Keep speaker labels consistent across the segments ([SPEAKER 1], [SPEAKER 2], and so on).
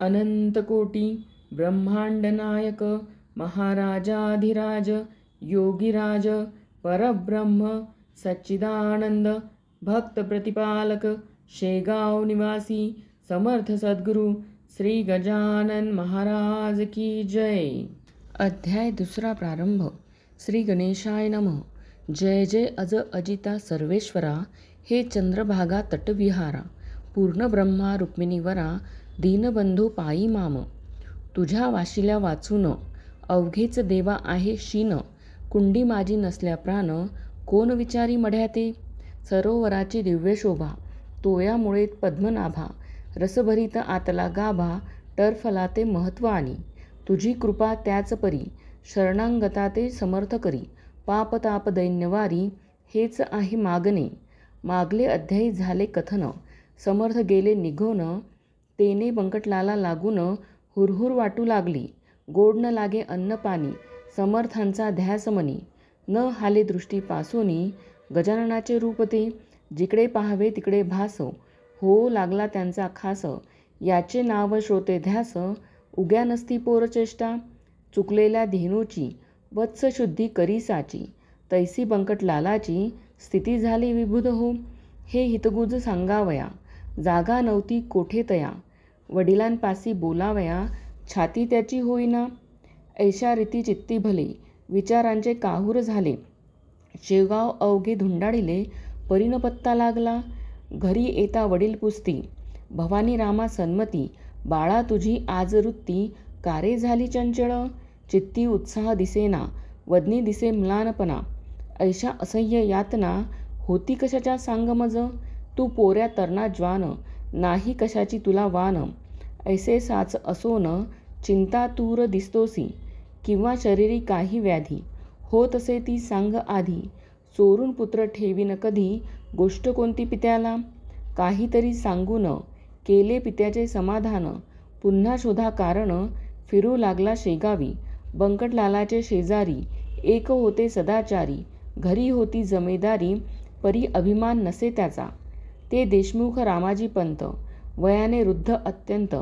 [SPEAKER 1] अनंतकोटी ब्रह्मांडनायक महाराजाधिराज योगीराज परब्रह्म सच्चिदानंद भक्त प्रतिपालक शेगाव निवासी समर्थ सद्गुरु श्री गजानन महाराज की जय। अध्याय दुसरा प्रारंभ। श्री गणेशाय नमः। जय जय अज अजिता सर्वेश्वरा, हे चंद्रभागा तटविहारा, पूर्ण ब्रह्मा रुक्मिणीवरा, दीनबंधू पायी माम। तुझ्या वाशिल्या वाचून अवघेच देवा आहे शीन, कुंडी माझी नसल्या प्राण, कोण विचारी मढ्याते। सरोवराची दिव्य शोभा, तोयामुळे पद्मनाभा, रसभरीत आतला गाभा, टरफला ते महत्व आणि। तुझी कृपा त्याच परी, शरणांगता ते समर्थ करी, पाप ताप दैन्यवारी, हेच आहे मागणे। मागले अध्यायी झाले कथन, समर्थ गेले निघून, तेने बंकटलाला लागून हुरहुर वाटू लागली। गोड न लागे अन्न पाणी, समर्थांचा ध्यास मनी, न हाले दृष्टी पासोनी, गजाननाचे रूप ते, जिकडे पाहावे तिकडे भास, हो लागला त्यांचा खास। याचे नाव श्रोते ध्यास, उग्या नसती पोरचेष्टा, चुकलेल्या धेनूची वत्स शुद्धी करी साची, तैसी बंकटलालाची स्थिती झाली विबुध हो। हे हितगुज सांगावया, जागा नव्हती कोठे तया, वडिलांपासी बोलावया, छाती त्याची होईना। ऐशा रीती चित्ती भले, विचारांचे काहूर झाले, शेवगाव अवघे धुंडाळिले, परीन पत्ता लागला। घरी येता वडील पुसती, भवानी रामा सन्मती, बाळा तुझी आज वृत्ती, कारे झाली चंचळ। चित्ती उत्साह दिसेना, वदनी दिसे म्लानपणा, ऐशा असह्य यातना, होती कशाच्या सांग मज। तू पोऱ्या तरणा ज्वान, नाही कशाची तुला वान, ऐसे साच असोन, चिंता तूर दिसतोसी, किंवा शरीरी काही व्याधी, होत असे ती सांग आधी। चोरून पुत्र ठेवीन कधी, गोष्ट कोणती पित्याला, काहीतरी सांगून केले पित्याचे समाधान। पुन्हा शोधा कारण, फिरू लागला शेगावी, बंकटलालाचे शेजारी, एक होते सदाचारी, घरी होती जमेदारी, परी अभिमान नसे त्याचा। ते देशमुख रामाजी पंत, वयाने वृद्ध अत्यंत,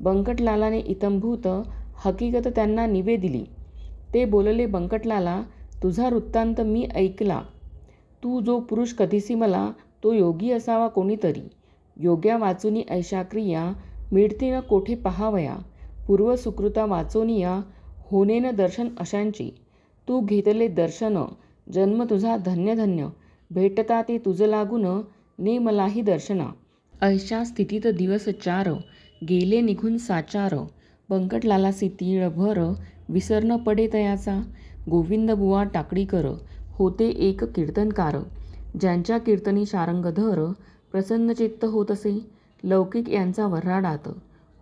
[SPEAKER 1] बंकटलालाने इतंभूत हकीकत त्यांना निवेदिली। ते बोलले बंकटलाला, तुझा वृत्तांत मी ऐकला, तू जो पुरुष कधीसी मला, तो योगी असावा कोणीतरी। योग्या वाचुनी ऐशा क्रिया, मिळती न कोठे पहावया, पूर्व सुकृता वाचोनिया, होणेन दर्शन अशांची। तू घेतले दर्शन, जन्म तुझा धन्य धन्य, भेटता ते तुझ लागून, ने मलाही दर्शना। ऐशा स्थितीत दिवस चार, गेले निघून साचार, बंकटलालासी तीळभर, विसर न पडे तयाचा। गोविंदबुवा टाकडीकर होते एक कीर्तनकार, ज्यांच्या कीर्तनी शारंगधर, प्रसन्नचित्त होत असे। लौकिक यांचा वऱ्हाडात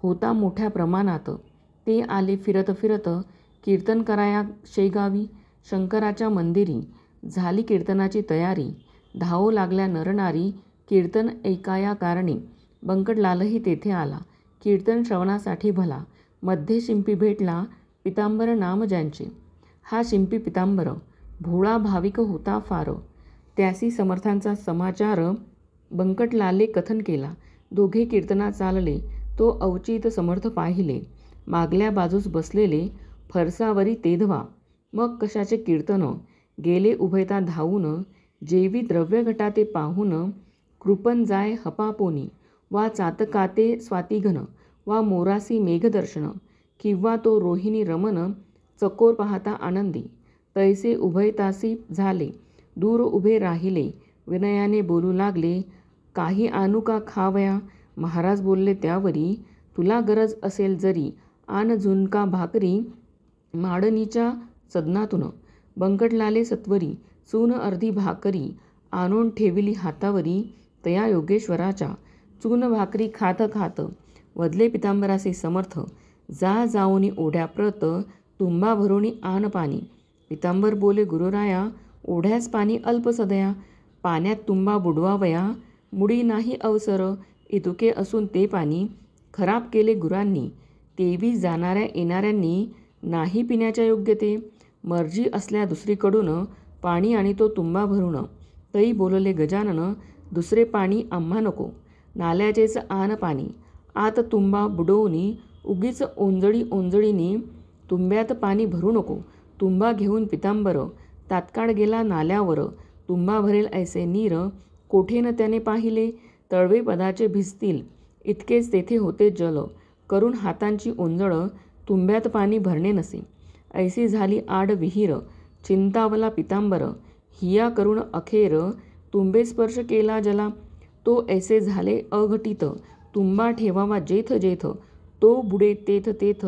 [SPEAKER 1] होता मोठ्या प्रमाणात, ते आले फिरत फिरत, कीर्तन कराया शेगावी, शंकराच्या मंदिरी। झाली कीर्तनाची तयारी, धावू लागल्या नरनारी, कीर्तन ऐकाया कारणी। बंकटलालही तेथे आला, कीर्तन श्रवणासाठी भला। मध्ये शिंपी भेटला, पितांबर नाम ज्यांचे। हा शिंपी पितांबर, भोळा भाविक होता फार, त्यासी समर्थांचा समाचार, बंकटलाले कथन केला। दोघे कीर्तना चालले, तो अवचित समर्थ पाहिले, मागल्या बाजूस बसलेले, फरसावरी तेधवा। मग कशाचे कीर्तन, गेले उभयता धावून, जेवी द्रव्य घटाते पाहून, कृपन जाय हपापोनी, वा चातकाते स्वातिघन, वा मोरासी मेघदर्शन, किंवा तो रोहिणी रमन, चकोर पाहता आनंदी। तैसे उभयतासी झाले, दूर उभे राहिले, विनयाने बोलू लागले, काही आणू का खावया। महाराज बोलले त्यावरी, तुला गरज असेल जरी, आण झुणका भाकरी, माडणीच्या सदनातून। बंकटलाले सत्वरी, चून अर्धी भाकरी, आणून ठेविली हातावरी, तया योगेश्वराच्या। चून भाकरी खात खात, वदले पितांबरासी समर्थ, जा जाऊनी ओढ्या प्रत, तुंबा भरुणी आण पाणी। पितांबर बोले गुरुराया, ओढ्यास पाणी अल्प सदया, पाण्यात तुंबा बुडवावया, मुडी नाही अवसर। इतुके असून ते पाणी, खराब केले गुरांनी, तेवी जाणाऱ्या येणाऱ्यांनी, नाही पिण्याच्या योग्य ते। मर्जी असल्या दुसरीकडून, पाणी आणि तो तुंबा भरून। तई बोलले गजानन, दुसरे पाणी आम्हा नको, नाल्याचेच आण पाणी। आत तुंबा बुडवूनी, उगीच ओंजळीनी तुंब्यात पाणी भरू नको. तुंबा घेऊन पितांबर तात्काळ गेला नाल्यावर. तुंबा भरेल ऐसे नीर कोठे न त्याने पाहिले. तळवे पदाचे भिजतील इतकेच तेथे होते जल. करून हातांची ओंजळ तुंब्यात पाणी भरणे नसे. ऐसी झाली आड विहीर चिंतावला पितांबर. हिया करून अखेर तुंबे स्पर्श केला जला. तो ऐसे झाले अघटित तुंबा ठेवावा जेथ जेथ. तो बुडे तेथ तेथ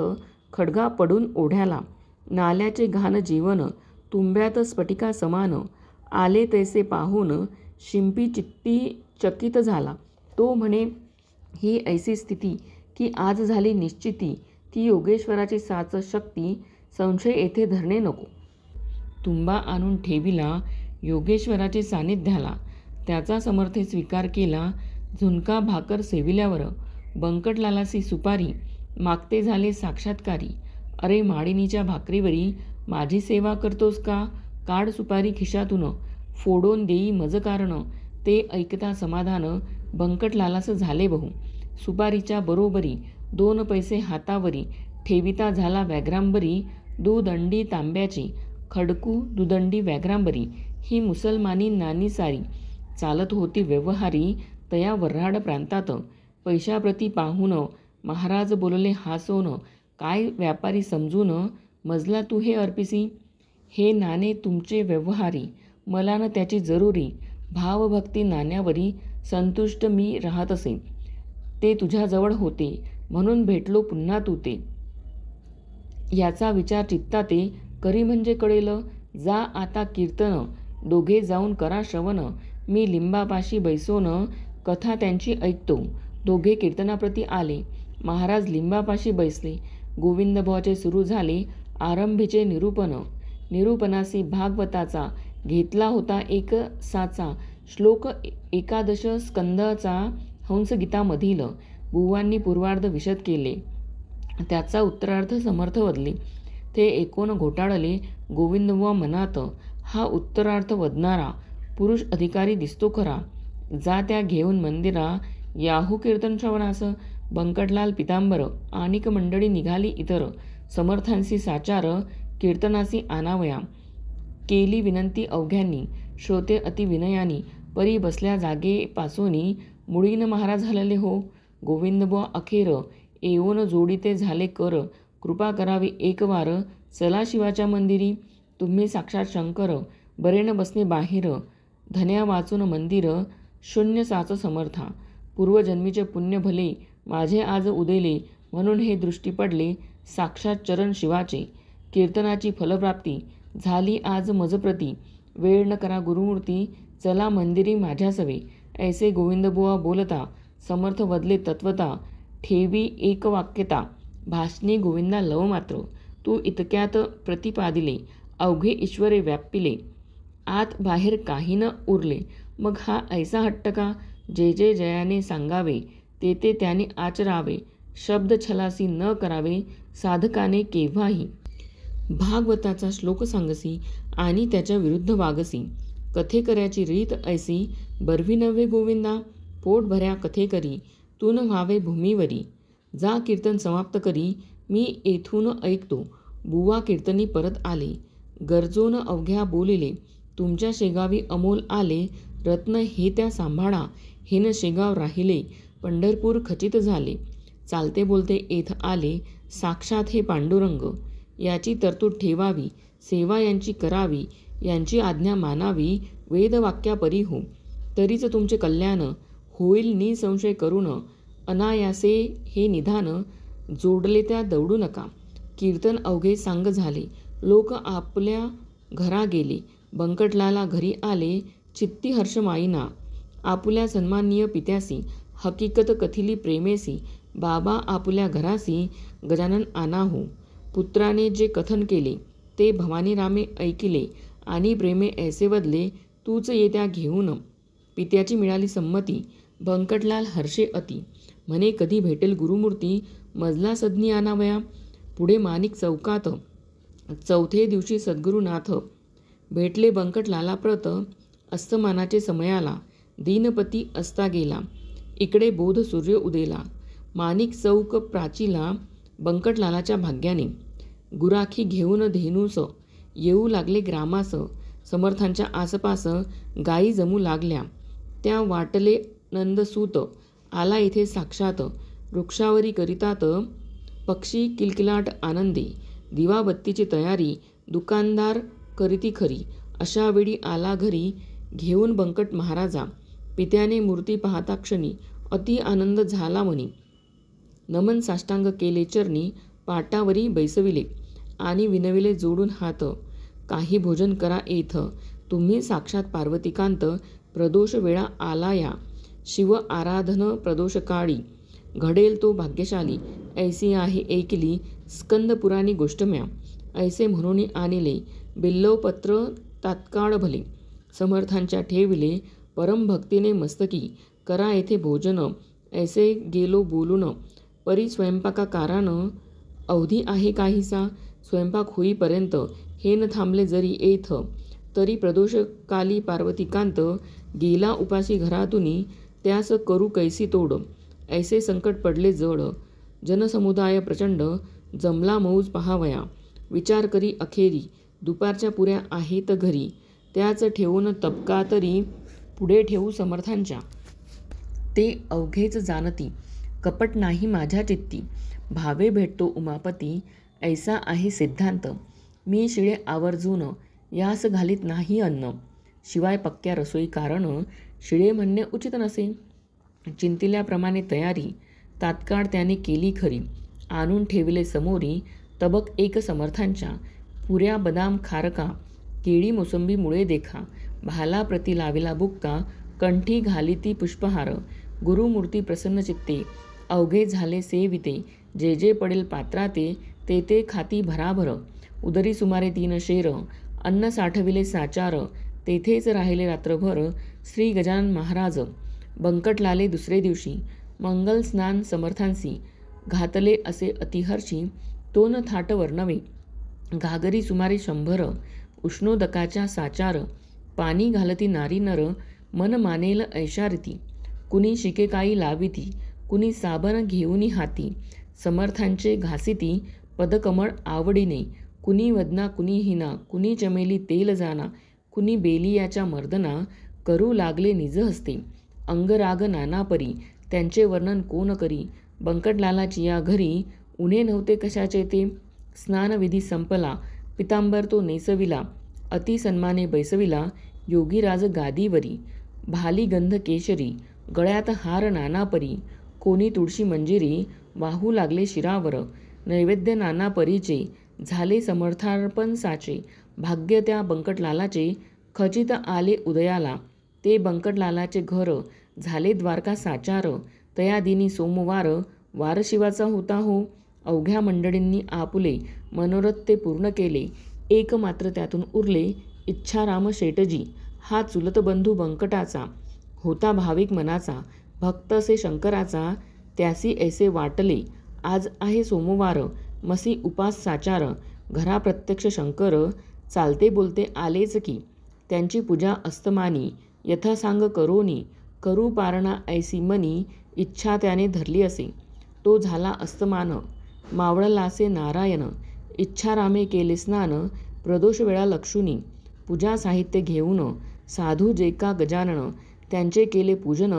[SPEAKER 1] खड्गा पडून ओढ्याला. नाल्याचे घाण जीवन तुंब्यात स्फटिका समान. आले तैसे पाहून शिंपी चित्ती चकित झाला. तो म्हणे ही ऐसी स्थिती की आज झाली निश्चिती. ती योगेश्वराची साच शक्ती संशय येथे धरणे नको. तुंबा आणून ठेविला योगेश्वराचे सानिध्याला. त्याचा समर्थे स्वीकार केला झुणका भाकर सेविल्यावर. बंकटलालासी सुपारी मागते झाले साक्षात्कारी. अरे माडिनीच्या भाकरीवरी माझी सेवा करतोस का. काढ सुपारी खिशातून फोडून देई मज कारण. ते ऐकता समाधान बंकटलालास झाले बहु. सुपारीच्या बरोबरी 2 पैसे हातावरी ठेविता झाला व्याघ्रांबरी. दुदंडी तांब्याची खडकू दुदंडी व्याघ्रांबरी. ही मुसलमानी नानी सारी चालत होती व्यवहारी तया वर्हाड प्रांतात. पैशाप्रती पाहून महाराज बोलले हासोन. काय व्यापारी समजून मजला तू हे अर्पिसी. हे नाणे तुमचे व्यवहारी मला न त्याची जरुरी. भावभक्ती नाण्यावरी संतुष्ट मी राहत असे. ते तुझ्याजवळ होते म्हणून भेटलो पुन्हा तू ते. याचा विचार चित्ताते करी म्हणजे कळेल. जा आता कीर्तन दोघे जाऊन करा श्रवण. मी लिंबापाशी बैसोन कथा त्यांची ऐकतो. दोघे कीर्तनाप्रती आले. महाराज लिंबापाशी बैसले. गोविंदबुवाचे सुरू झाले आरंभीचे निरूपण. निरूपणासी भागवताचा घेतला होता एक साचा श्लोक 11 स्कंदाचा हंसगीतामधील. बुवांनी पूर्वार्ध विशद केले. त्याचा उत्तरार्ध समर्थ वदले. ते ऐकून घोटाळले गोविंदबुवा मनात. हा उत्तरार्थ वदणारा पुरुष अधिकारी दिसतो खरा. जा त्या घेऊन मंदिरा याहू कीर्तन श्रवणास. बंकटलाल पितांबर आणिक मंडळी निघाली इतर. समर्थांसी साचार कीर्तनासी आणावया. केली विनंती अवघ्यांनी श्रोते अति विनयानी. परी बसल्या जागेपासोनी मुळीन महाराज हलले हो. गोविंदबुवा अखेर येऊन जोडीते झाले कर. कृपा करावी एकवार चला शिवाच्या मंदिरी. तुम्ही साक्षात शंकर बरे न बसणे बाहेर. धन्या वाचून मंदिर शून्य साच समर्था. पूर्वजन्मीचे पुण्य भले माझे आज उदेले. म्हणून हे दृष्टी पडले साक्षात चरण शिवाचे. कीर्तनाची फलप्राप्ती झाली आज मजप्रती. वेळ न करा गुरुमूर्ती चला मंदिरी माझ्या सवे. ऐसे गोविंदबुवा बोलता समर्थ वदले तत्वता. ठेवी एकवाक्यता भाषणे गोविंदा लव मात्र. तू इतक्यात प्रतिपादिले अवघे ईश्वरे व्यापिले. आत बाहेर काही न उरले. मग हा ऐसा हट्ट का. जे जे जयाने सांगावे ते ते त्याने आचरावे. शब्द छलासी न करावे साधकाने केव्हाही. भागवताचा श्लोक सांगसी आणि त्याच्या विरुद्ध वागसी. कथेकऱ्याची रीत ऐसी बरवी नव्हे गोविंदा. पोट भऱ्या कथेकरी तून व्हावे भूमीवरी. जा कीर्तन समाप्त करी मी येथून ऐकतो. बुवा कीर्तनी परत आले. गरजोन अवघ्या बोलिले तुमच्या शेगावी अमोल आले. रत्न हे त्या सांभाळा. हेन शेगाव राहिले पंढरपूर खचित झाले. चालते बोलते येथ आले साक्षात हे पांडुरंग. याची तरतूद ठेवावी सेवा यांची करावी. यांची आज्ञा मानावी वेदवाक्यापरी हो. तरीच तुमचे कल्याण होईल निसंशय करून. अनायासे हे निधान जोडले त्या दौडू नका. कीर्तन अवघे सांग झाले. लोक आपल्या घरा गेले. बंकटलाला घरी आले चित्ती हर्ष माईना. आपुल्या सन्माननीय पित्यासी हकीकत कथिली प्रेमेसी. बाबा आपुल्या घरासी गजानन आणा हो. पुत्राने जे कथन केले ते भवानीरामे ऐकिले आणि प्रेमे ऐसे वदले तूच येत्या घेऊन. पित्याची मिळाली संमती. बंकटलाल हर्षे अति. म्हणे कधी भेटेल गुरुमूर्ती मजला सदनी आणावया. पुढे माणिक चौकात चौथे दिवशी सद्गुरुनाथ भेटले बंकटलाला प्रत. अस्तमानाचे समयाला दीनपती असता गेला. इकडे बोध सूर्य उदेला. माणिक चौक प्राचीला बंकटलालाच्या भाग्याने गुराखी घेऊन धेनूस येऊ लागले ग्रामास. समर्थांच्या आसपास गायी जमू लागल्या. त्या वाटले नंदसूत आला इथे साक्षात. वृक्षावरी करीतात पक्षी किलकिलाट आनंदी. दिवाबत्तीची तयारी दुकानदार करीती खरी. अशा वेळी आला घरी घेऊन बंकट महाराजा. पित्याने मूर्ती पाहता क्षणी अति आनंद झाला मनी. नमन साष्टांग केले चरणी पाटावरी बैसविले आणि विनविले जोडून हात. काही भोजन करा येथ तुम्ही साक्षात पार्वतीकांत. प्रदोष वेळा आला या शिव आराधन प्रदोष काळी. घडेल तो भाग्यशाली ऐसी आहे ऐकली स्कंद पुराणी गोष्ट म्या. ऐसे म्हणून आणले बिल्लवपत्र तात्काळ भले. समर्थांच्या ठेविले परमभक्तीने मस्तकी. करा येथे भोजन ऐसे गेलो बोलून. परी स्वयंपाकाकारानं अवधी आहे काहीसा. स्वयंपाक होईपर्यंत हे न थांबले जरी येथ. तरी प्रदोषकाली पार्वतीकांत गेला उपाशी घरातुनी. त्यास करू कैसी तोड ऐसे संकट पडले जड. जनसमुदाय प्रचंड जमला मौज पहावया. विचार करी अखेरी दुपारच्या पुऱ्या आहेत घरी. त्याच ठेवून तबका तरी पुढे ठेवू समर्थांच्या. ते अवघेच जाणती कपट नाही माझ्या चित्ती. भावे भेटतो उमापती ऐसा आहे सिद्धांत. मी शिळे आवर्जून यास घालीत नाही अन्न. शिवाय पक्क्या रसोई कारण शिळे म्हणणे उचित नसे. चिंतिल्याप्रमाणे तयारी तात्काळ त्याने केली खरी. आणून ठेविले समोरी तबक एक समर्थांच्या. पुऱ्या बदाम खारका केळी मोसंबी मुळे देखा. भाला प्रती लाविला बुक्का कंठी घालिती पुष्पहार. गुरुमूर्ती प्रसन्न चित्ते अवघे झाले सेविते. जे जे पडेल पात्राते ते ते खाती भराभर. उदरी सुमारे 3 शेर अन्न साठविले साचार. तेथेच राहिले रात्रभर श्री गजानन महाराज. बंकटलाले दुसरे दिवशी मंगल स्नान समर्थांसी. घातले असे अतिहर्षी 2 थाट वर्णवे. घागरी सुमारे 100 उष्णोदकाच्या साचार. पाणी घालती नारी नर मन मानेल ऐशा रीती. कुणी शिकेकाई लाविती कुणी साबण घेऊनी हाती. समर्थांचे घासिती पदकमळ आवडीने. कुणी वदना कुणी हिना कुणी चमेली तेल जाना. कुणी बेलियाच्या मर्दना करू लागले निज हस्ते. अंगराग नानापरी त्यांचे वर्णन कोण करी. बंकटलालाची या घरी उणे नव्हते कशाचे ते. स्नानविधी संपला पितांबर तो नेसविला. अति सन्माने बैसविला योगीराज गादीवरी. भाली गंध केशरी गळ्यात हार नानापरी. कोणी तुळशी मंजिरी वाहू लागले शिरावर. नैवेद्य नानापरीचे झाले समर्थार्पण साचे. भाग्य त्या बंकटलालाचे खचित आले उदयाला. ते बंकटलालाचे घर झाले द्वारका साचार. तया दिनी सोमवार वार शिवाचा होता हो. अवघ्या मंडळींनी आपुले मनोरथ ते पूर्ण केले. एक मात्र त्यातून उरले इच्छाराम शेटजी. हा चुलत बंधू बंकटाचा होता भाविक मनाचा. भक्त असे शंकराचा त्यासी ऐसे वाटले. आज आहे सोमवार मसी उपास साचार. घरा प्रत्यक्ष शंकर चालते बोलते आलेच की. त्यांची पूजा अस्तमानी यथासांग करोनी. करू पारणा ऐसी मनी इच्छा त्याने धरली असे. तो झाला अस्तमान मावळलासे नारायण. इच्छारामे केले स्नान प्रदोष वेळा लक्षुनी. पूजा साहित्य घेऊन साधू जे का गजानन. त्यांचे केले पूजन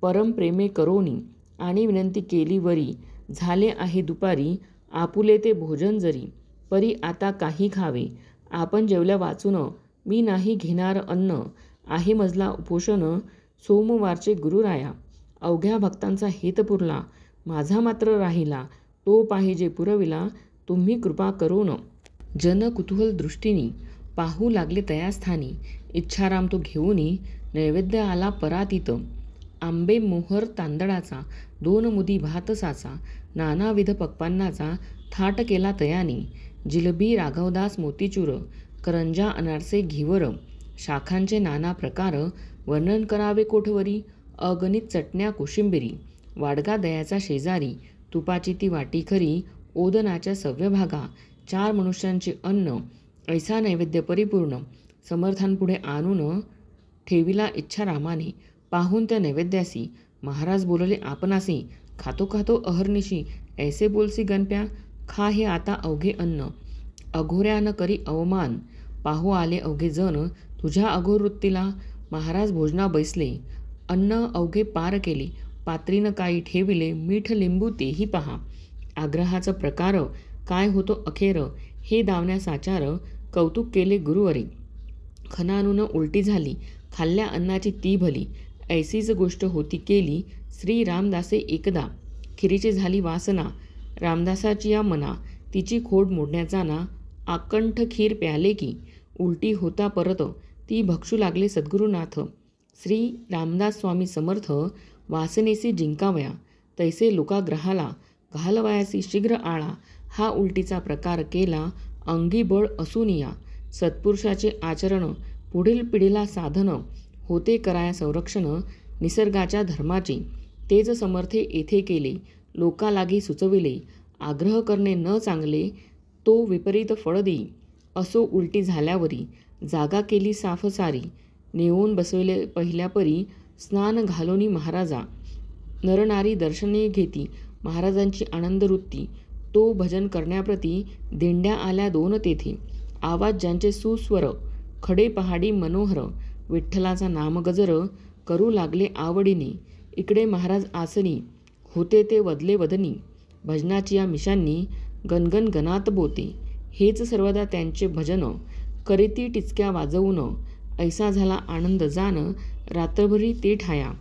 [SPEAKER 1] परम प्रेमे करोनी. आणि विनंती केली वरी झाले आहे दुपारी. आपुले ते भोजन जरी परी आता काही खावे. आपण जेवल्या वाचून मी नाही घेणार अन्न. आहे मजला उपोषण सोमवारचे गुरुराया. अवघ्या भक्तांचा हेत पुरला माझा मात्र राहिला. तो पाहिजे पुरविला तुम्ही कृपा करून. जन कुतूहल दृष्टीनी पाहू लागले तयास्थानी. इच्छाराम तो घेऊनी नैवेद्य आला परातीत. आंबे मोहर तांदळाचा 2 मुदी भात साचा. नानाविध पक्वान्नाचा थाट केला तयानी. जिलबी राघवदास मोतीचूर करंजा अनारसे घिवर. शाखांचे नाना प्रकार वर्णन करावे कोठवरी. अगणित चटण्या कोशिंबिरी. वाडगा दयाचा शेजारी. तुपाची ती वाटी खरी. ओदनाच्या सव्यभागा. 4 मनुष्यांचे अन्न ऐसा नैवेद्य परिपूर्ण. समर्थांपुढे आणून ठेविला इच्छारामाने. पाहून त्या नैवेद्यासी महाराज बोलले आपणासी. खातो खातो अहर्निशी ऐसे बोलसी गणप्या, खा हे आता अवघे अन्न. अघोऱ्यानं करी अवमान, पाहू आले अवघे जण तुझ्या अघोर वृत्तीला. महाराज भोजना बैसले, अन्न अवघे पार केले. पात्रीनं काही ठेविले, मीठ लिंबू तेही पहा. आग्रहाचा प्रकार काय होतो अखेर, हे दावण्यास आचार कौतुक केले गुरुवरी. खणानून उलटी झाली, खाल्ल्या अन्नाची ती भली. ऐसीच गोष्ट होती केली श्री रामदासे एकदा. खिरीची झाली वासना रामदासाची या मना, तिची खोड मोडण्याचा ना. आकंठ खीर प्याले की उलटी होता परत, ती भक्षू लागले सद्गुरुनाथ. श्री रामदास स्वामी समर्थ, वासनेसी जिंकावया तैसे लोकाग्रहाला. घालवायासी शीघ्र आळा, हा उलटीचा प्रकार केला अंगी बळ असूनिया. सत्पुरुषाचे आचरण पुढील पिढीला साधन, होते कराया संरक्षण निसर्गाच्या धर्माचे. तेच समर्थे येथे केले, लोकालागी सुचविले. आग्रह करणे न चांगले, तो विपरीत फळ देई. असो उलटी झाल्यावरी, जागा केली साफ सारी. नेऊन बसविले पहिल्या परी, स्नान घालोनी महाराजा. नरनारी दर्शने घेती, महाराजांची आनंद वृत्ती. तो भजन करण्याप्रती दिंड्या आल्या दोन तेथे. आवाज ज्यांचे सुस्वर, खडे पहाडी मनोहर. विठ्ठलाचा नामगजर करू लागले आवडीने. इकडे महाराज आसनी, होते ते वदले वदनी. भजनाची या मिशांनी गणगण गणात बोते. हेच सर्वदा त्यांचे भजन, करीती टिचक्या वाजवून. ऐसा झाला आनंद जान, रात्रभरी ते ठाया.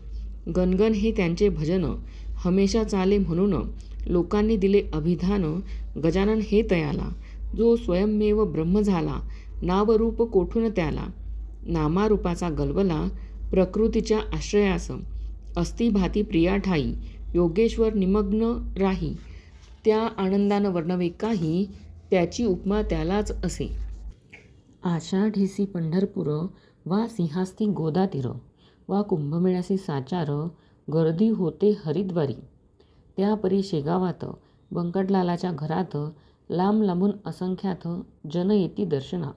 [SPEAKER 1] गणगण हे त्यांचे भजन, हमेशा चाले म्हणून. लोकांनी दिले अभिधान, गजानन हे तयाला. जो स्वयंमेव ब्रह्म झाला, नावरूप कोठून त्याला. नामारूपाचा गलबला, प्रकृतीच्या आश्रयास. अस्ति भाती प्रिया ठाई, योगेश्वर निमग्न राही. त्या आनंदानं वर्णवे काही, त्याची उपमा त्यालाच असे. आषाढीसी पंढरपूर, वा सिंहास्ती गोदातीर. वा कुंभमेळ्यासी साचार, गर्दी होते हरिद्वारी. त्यापरी शेगावात बंकटलालाच्या घरात, लांब लांबून असंख्यात जन येती दर्शना.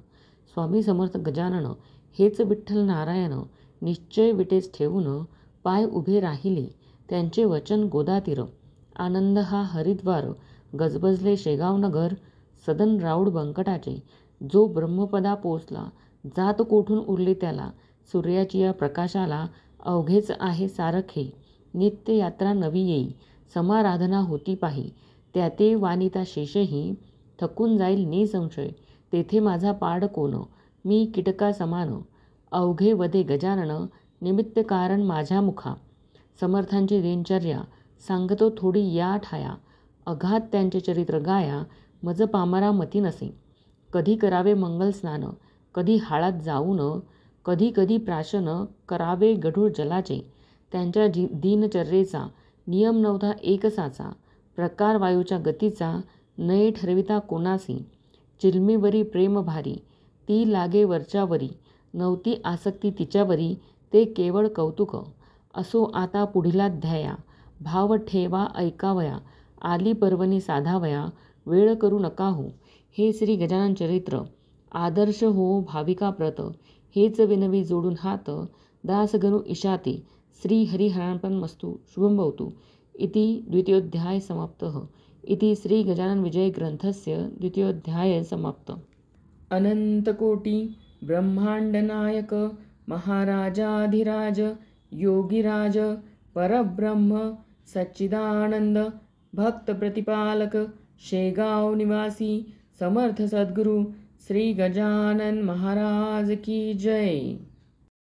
[SPEAKER 1] स्वामी समर्थ गजानन हेच विठ्ठल नारायण, निश्चय विटेस ठेवून पाय उभे राहिले. त्यांचे वचन गोदातीर, आनंद हा हरिद्वार. गजबजले शेगाव नगर, सदन राऊड बंकटाचे. जो ब्रह्मपदा पोचला, जात कोठून उरले त्याला. सूर्याची या प्रकाशाला अवघेच आहे सारखे. नित्य यात्रा नवी येई, समाराधना होती पाही. त्याते वानिता शेषही, थकून जाईल निसंशय. तेथे माझा पाड कोण, मी कीटका समान. अवघे वदे गजानन, निमित्त कारण माझ्या मुखा. समर्थांची दिनचर्या सांगतो थोडी या ठाया. अघात त्यांचे चरित्र गाया, मज पामरा मती नसे. कधी करावे मंगल स्नान, कधी हाळात जाऊन. कधी कधी प्राशन करावे गढूळ जलाचे. त्यांच्या दिनचर्येचा नियम नव्हता एकसाचा. प्रकार वायूच्या गतीचा, नये ठरविता कोणासी. चिलमीवरी प्रेम भारी, ती लागे वरच्यावरी. नव्हती आसक्ती तिच्यावरी, ते केवळ कौतुक. असो आता पुढीलाध्याया, भाव ठेवा ऐकावया. आली पर्वणी साधावया, वेळ करू नका हो. हे श्री गजानन चरित्र, आदर्श हो भाविका प्रत. हेच विनवी जोडून हात, दासगणू ईशाते. श्री हरिहरार्पणमस्तु. शुभं भवतु. इति द्वितीयोऽध्याय समाप्तः. इति श्री गजानन विजय ग्रंथस्य द्वितीयोऽध्याय समाप्त. अनंतकोटी ब्रह्मांड नायक, महाराजाधिराज, योगीराज, परब्रह्म सच्चिदानंद, भक्त प्रतिपालक, शेगाव निवासी समर्थ सद्गुरु श्री गजानन महाराज की जय.